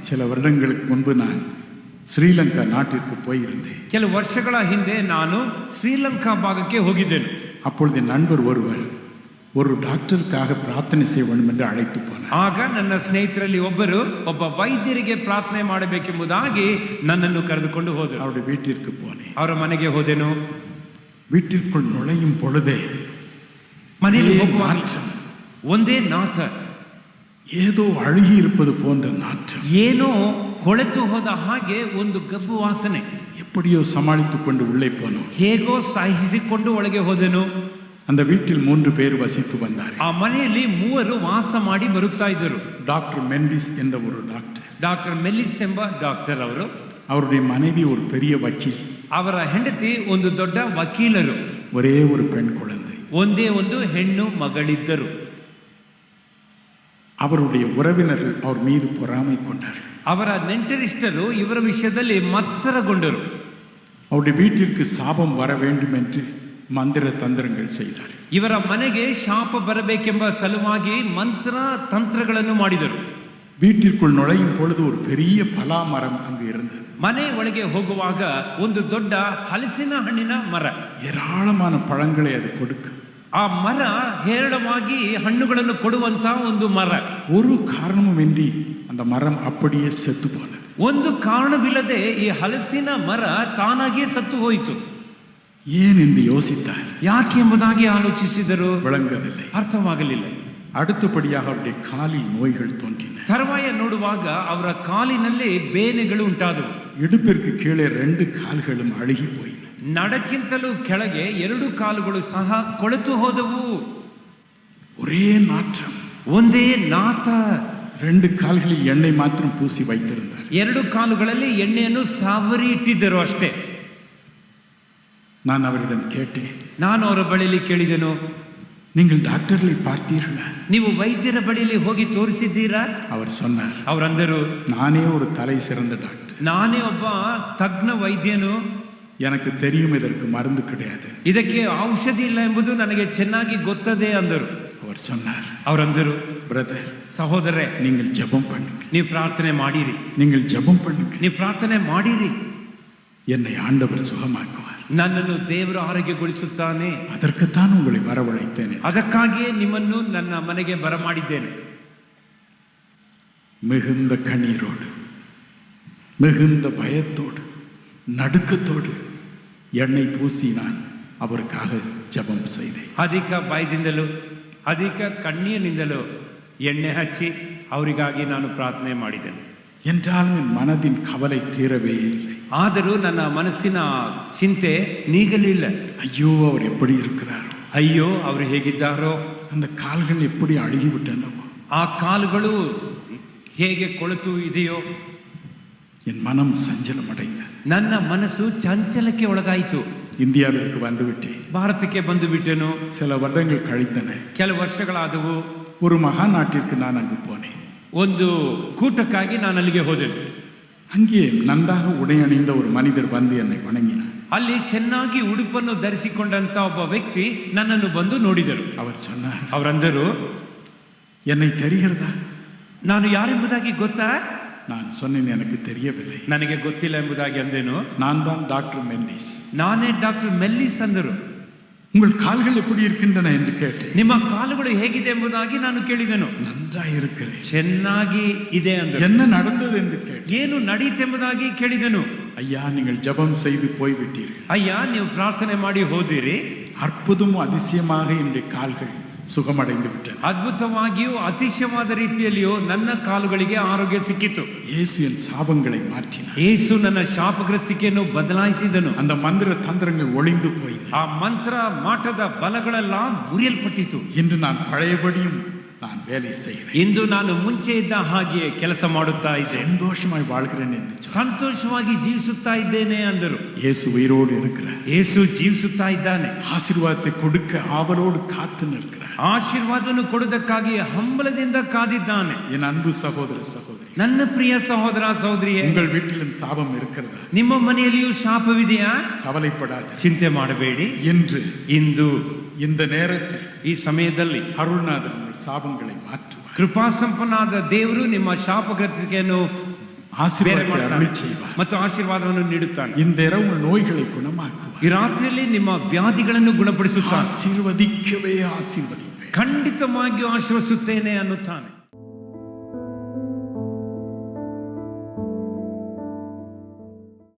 சில வருடங்களுக்கு முன்பு நான் ஸ்ரீலங்கா நாட்டிற்கு போயிருந்தேன். ಕೆಲವು ವರ್ಷಗಳ ಹಿಂದೆ ನಾನು ಶ್ರೀಲಂಕಾ ಭಾಗಕ್ಕೆ ಹೋಗಿದ್ದೇನೆ. அப்பொழுது நண்பர் ஒருவர் ஒரு டாக்டருக்காக பிரார்த்தனை செய்ய வேண்டும் என்று அழைத்து போனார். ಆಗ ನನ್ನ ಸ್ನೇಹಿತರಲ್ಲಿ ಒಬ್ಬ ವೈದ್ಯರಿಗೆ ಪ್ರಾರ್ಥನೆ ಮಾಡಬೇಕೆಂಬುದಾಗಿ ನನ್ನನ್ನು ಕರೆದುಕೊಂಡು ಹೋದರು. அவருடைய வீட்டிற்கு போனேன். ಅವರ ಮನೆಗೆ ಹೋದೆನು. வீட்டிற்குள் நுழையும் பொழுதே ಮನೆಯಲ್ಲಿ ಹೋಗುವಾಗ ಒಂದೇ ನಾಥ, ஏதோ அழுகி இருப்பது போன்ற நாற்றம், ಏನೋ ಕೊಳೆತು ಹೋದ ಹಾಗೆ ಒಂದು ಗಬ್ಬು ವಾಸನೆ. எப்படியோ சமாளித்துக் கொண்டு உள்ளே போனோம். ಹೇಗೋ ಸಹಿಸಿಕೊಂಡು ಒಳಗೆ ಹೋದೆನು. அந்த வீட்டில் 3 பேர் வசித்து வந்தார்கள். ಆ ಮನೆಯಲ್ಲಿ 3 ವಾಸ ಮಾಡಿ ಬರುತ್ತಾ ಇದ್ದರು. டாக்டர் மெண்டிஸ் என்ற ஒரு டாக்டர், ಡಾಕ್ಟರ್ ಮೆಲ್ಲಿಸ್ ಎಂಬ ಡಾಕ್ಟರ್ ಅವರು, அவருடைய மனைவி ஒரு பெரிய வக்கீல், ಅವರ ಹೆಂಡತಿ ಒಂದು ದೊಡ್ಡ ವಕೀಲರು, ஒரே ஒரு பெண் குழந்தை, ಒಂದೇ ಒಂದು ಹೆಣ್ಣು ಮಗಳಿದ್ದರು. அவருடைய உறவினர்கள் அவர் மீது பொறாமை கொண்டார்கள். ಅವರ ನೆಂಟರಿಷ್ಟರು ಇವರ ವಿಷಯದಲ್ಲಿ ಮತ್ಸರಗೊಂಡರು. அவருடைய வீட்டிற்கு சாபம் வர வேண்டும் என்று ಮಂತ್ರ ತಂತ್ರಗಳು செய்தார். ಇವರ ಮನೆಗೆ ಶಾಪ ಬರಬೇಕೆಂಬ ಸಲುವಾಗಿ ಮಂತ್ರ ತಂತ್ರಗಳನ್ನು ಮಾಡಿದರು. வீட்டிற்குள் நுழையும் பொழுது ஒரு பெரிய பலா மரம் அங்கு இருந்தது. ಮನೆ ಒಳಗೆ ಹೋಗುವಾಗ ಒಂದು ದೊಡ್ಡ ಹಲಸಿನ ಹಣ್ಣಿನ ಮರ, ஏராளமான பழங்களை அது கொடுக்க. ಆ ಮರ ಹೇರಳವಾಗಿ ಹಣ್ಣುಗಳನ್ನು ಕೊಡುವಂತ ಒಂದು ಮರ. ஒரு காரணமுமின்றி அந்த மரம் அப்படியே செத்து போனது. ಒಂದು ಕಾರಣವಿಲ್ಲದೆ ಈ ಹಲಸಿನ ಮರ ತಾನಾಗಿಯೇ ಸತ್ತು ಹೋಯಿತು. ஏன் என்று யோசித்தார். ಯಾಕೆ ಎಂಬುದಾಗಿ ಆಲೋಚಿಸಿದರು. விளங்கவில்லை, ಅರ್ಥವಾಗಲಿಲ್ಲ. அடுத்தபடியாக அவருடைய காலில் நோய்கள் தோன்றின. ತರುವಾಯ ನೋಡುವಾಗ ಅವರ ಕಾಲಿನಲ್ಲಿ ಬೇನೆಗಳು ಉಂಟಾದವು. இடுப்பிற்கு கீழே 2 கால்களும் அழுகி போயின. ನಡಕ್ಕಿಂತಲೂ ಕೆಳಗೆ 2 ಕಾಲುಗಳು ಸಹ ಕೊಳೆತು ಹೋದವು. ஒரே நாற்றம், ಒಂದೇ ನಾಥ. 2 கால்களில் எண்ணெய் மாத்திரம் பூசி வைத்திருந்தார். 2 ಕಾಲುಗಳಲ್ಲಿ ಎಣ್ಣೆಯನ್ನು ಸಾವರಿ ಇಟ್ಟಿದ್ದರು ಅಷ್ಟೇ. நான் அவரிடம் கேட்டேன். ನಾನು ಅವರ ಬಳಿಯಲ್ಲಿ ಕೇಳಿದೆನು, நீங்கள் டாக்டர்களை பார்த்தீர்களா? ನೀವು ವೈದ್ಯರ ಬಳಿಯಲ್ಲಿ ಹೋಗಿ ತೋರಿಸಿದ್ದೀರಾ? அவர் சொன்னார், ಅವರಂದರು, நானே ஒரு தலை சிறந்த டாக்டர், ನಾನೇ ಒಬ್ಬ ತಜ್ಞ ವೈದ್ಯನು, எனக்கு தெரியும் இதற்கு மருந்து கிடையாது, ಇದಕ್ಕೆ ಔಷಧಿ ಇಲ್ಲ ಎಂಬುದು ನನಗೆ ಚೆನ್ನಾಗಿ ಗೊತ್ತದೆ ಅಂದರು. அவர் சொன்னார், ಅವರಂದರು, பிரதர், ಸಹೋದರರೇ, நீங்கள் ஜெபம் பண்ணுங்க, ನೀವು ಪ್ರಾರ್ಥನೆ ಮಾಡಿರಿ, நீங்கள் ஜெபம் பண்ணுங்க, ನೀವು ಪ್ರಾರ್ಥನೆ ಮಾಡಿರಿ, என்னை ஆண்டவர் சுகமாக்குவார், ನನ್ನನ್ನು ದೇವರು ಆರೋಗ್ಯಗೊಳಿಸುತ್ತಾನೆ, அதற்குத்தான் உங்களை வரவழைத்தேன், ಅದಕ್ಕಾಗಿಯೇ ನಿಮ್ಮನ್ನು ನನ್ನ ಮನೆಗೆ ಬರಮಾಡಿದ್ದೇನೆ. மிகுந்த கண்ணீரோடு, மிகுந்த பயத்தோடு, நடுக்கத்தோடு எண்ணெய் பூசி நான் அவருக்காக ஜெபம் செய்தேன். ಅಧಿಕ ಭಯದಿಂದಲೂ ಅಧಿಕ ಕಣ್ಣೀರಿನಿಂದಲೂ ಎಣ್ಣೆ ಹಚ್ಚಿ ಅವರಿಗಾಗಿ ನಾನು ಪ್ರಾರ್ಥನೆ ಮಾಡಿದ್ದೇನೆ. என்றாலும் என் மனதின் கவலை தீரவே இல்லை. ಆದರೂ ನನ್ನ ಮನಸ್ಸಿನ ಚಿಂತೆ ನೀಗಲಿಲ್ಲ. ஐயோ, அவர் எப்படி இருக்கிறாரோ, ಅಯ್ಯೋ, ಅವರು ಹೇಗಿದ್ದಾರೋ, அந்த கால்கள் எப்படி அழுகிவிட்டனவோ, ಆ ಕಾಲುಗಳು ಹೇಗೆ ಕೊಳೆತು ಇದೆಯೋ, என் மனம் சஞ்சலம் அடைந்த. ನನ್ನ ಮನಸ್ಸು ಚಂಚಲಕ್ಕೆ ಒಳಗಾಯಿತು. இந்தியாவிற்கு வந்துவிட்டேன். ಭಾರತಕ್ಕೆ ಬಂದು ಬಿಟ್ಟೆನು. சில வருடங்கள் கழித்தன. ಕೆಲವು ವರ್ಷಗಳಾದವು. ஒரு மகா நாட்டிற்கு நான் அங்கு போனேன். ಒಂದು ಕೂಟಕ್ಕಾಗಿ ನಾನು ಅಲ್ಲಿಗೆ ಹೋದೆನು. அங்கே நன்றாக உடை அணிந்த ஒரு மனிதர் வந்து என்னை வணங்கினார். ಅಲ್ಲಿ ಚೆನ್ನಾಗಿ ಉಡುಪನ್ನು ಧರಿಸಿಕೊಂಡಂತ ಒಬ್ಬ ವ್ಯಕ್ತಿ ನನ್ನನ್ನು ಬಂದು ನೋಡಿದರು. அவர் சொன்னார், ಅವರಂದರು, என்னை தெரிகிறதா? ನಾನು ಯಾರೆಂಬುದಾಗಿ ಗೊತ್ತಾ? நான் சொன்னேன், எனக்கு தெரியவில்லை. ನನಗೆ ಗೊತ್ತಿಲ್ಲ ಎಂಬುದಾಗಿ ಅಂದೇನು. நான் தான் டாக்டர் மெண்டிஸ். ನಾನೇ ಡಾಕ್ಟರ್ ಮೆಲ್ಲಿಸ್ ಅಂದರು. உங்கள் கால்கள் எப்படி இருக்கின்றன என்று கேட்டேன். ನಿಮ್ಮ ಕಾಲುಗಳು ಹೇಗಿದೆ ಎಂಬುದಾಗಿ ನಾನು ಕೇಳಿದೆನು. நன்றாக இருக்கிறேன். ಚೆನ್ನಾಗಿ ಇದೆ ಅಂದರು. என்ன நடந்தது என்று கேட்டேன். ಏನು ನಡೀತೆಂಬುದಾಗಿ ಕೇಳಿದೆನು. ஐயா, நீங்கள் ஜெபம் செய்து போய்விட்டீர்கள். ಅಯ್ಯ, ನೀವು ಪ್ರಾರ್ಥನೆ ಮಾಡಿ ಹೋದಿರಿ. அற்புதமும் அதிசயமாக என்னுடைய கால்கள் சுகமடைந்து விட்டன. ಅದ್ಭುತವಾಗಿಯೂ ಅತಿಶಯವಾದ ರೀತಿಯಲ್ಲಿಯೂ ನನ್ನ ಕಾಲುಗಳಿಗೆ ಆರೋಗ್ಯ ಸಿಕ್ಕಿತು. இயேசு என் சாபங்களை மாற்றினார். ಯೇಸು ನನ್ನ ಶಾಪಗ್ರಸ್ತಿಕೆಯನ್ನು ಬದಲಾಯಿಸಿದನು. அந்த மந்திர தந்திரங்கள் ஒளிந்து போயின. ಆ ಮಂತ್ರ ಮಾಟದ ಬಲಗಳೆಲ್ಲ ಮುರಿಯಲ್ಪಟ್ಟಿತು. இன்று நான் பழையபடியும் நான் வேலை செய்கிறேன். ಇಂದು ನಾನು ಮುಂಚೆ ಇದ್ದ ಹಾಗೆ ಕೆಲಸ ಮಾಡುತ್ತಾ ಇದ್ದೆ. சந்தோஷமாய் வாழ்கிறேன் என்று சொன்னார். ಸಂತೋಷವಾಗಿ ಜೀವಿಸುತ್ತಾ ಇದ್ದೇನೆ ಅಂದರು. இயேசு உயிரோடு இருக்கிறார். ಯೇಸು ಜೀವಿಸುತ್ತಾ ಇದ್ದಾನೆ. ஆசீர்வாதத்தை கொடுக்க ஆவலோடு காத்து நிற்கிறார். ಆಶೀರ್ವಾದವನ್ನು ಕೊಡುವುದಕ್ಕಾಗಿ ಹಂಬಲದಿಂದ ಕಾದಿದ್ದಾನೆ. என் அன்பு சகோதர சகோதரி, ನನ್ನ ಪ್ರಿಯ ಸಹೋದರ ಸಹೋದರಿಯೇ, உங்கள் வீட்டிலும் சாபம் இருக்கிறதா? ನಿಮ್ಮ ಮನೆಯಲ್ಲಿಯೂ ಶಾಪವಿದೆಯಾ? கவலைப்படாது, ಚಿಂತೆ ಮಾಡಬೇಡಿ. என்று ಇಂದು இந்த நேரத்தில் ಈ ಸಮಯದಲ್ಲಿ அருள்நாதர் உங்கள் சாபங்களை மாற்றுவார். ಕೃಪಾಸಂಪನ್ನಾದ ದೇವರು ನಿಮ್ಮ ಶಾಪಗ್ರಸ್ತಿಕೆಯನ್ನು ஆசீர்வாதத்தை அருளி செய்வார். ಮತ್ತು ಆಶೀರ್ವಾದವನ್ನು ನೀಡುತ್ತಾನೆ. இந்த இரவு உங்கள் நோய்களை குணமாக்குவார். ಈ ರಾತ್ರಿಯಲ್ಲಿ ನಿಮ್ಮ ವ್ಯಾಧಿಗಳನ್ನು ಗುಣಪಡಿಸುತ್ತಾನೆ. ஆசீர்வதிக்கவே ஆசீர்வதிப்பேன். ಖಂಡಿತವಾಗಿಯೂ ಆಶೀರ್ವದಿಸುತ್ತೇನೆ ಅನ್ನುತ್ತಾನೆ.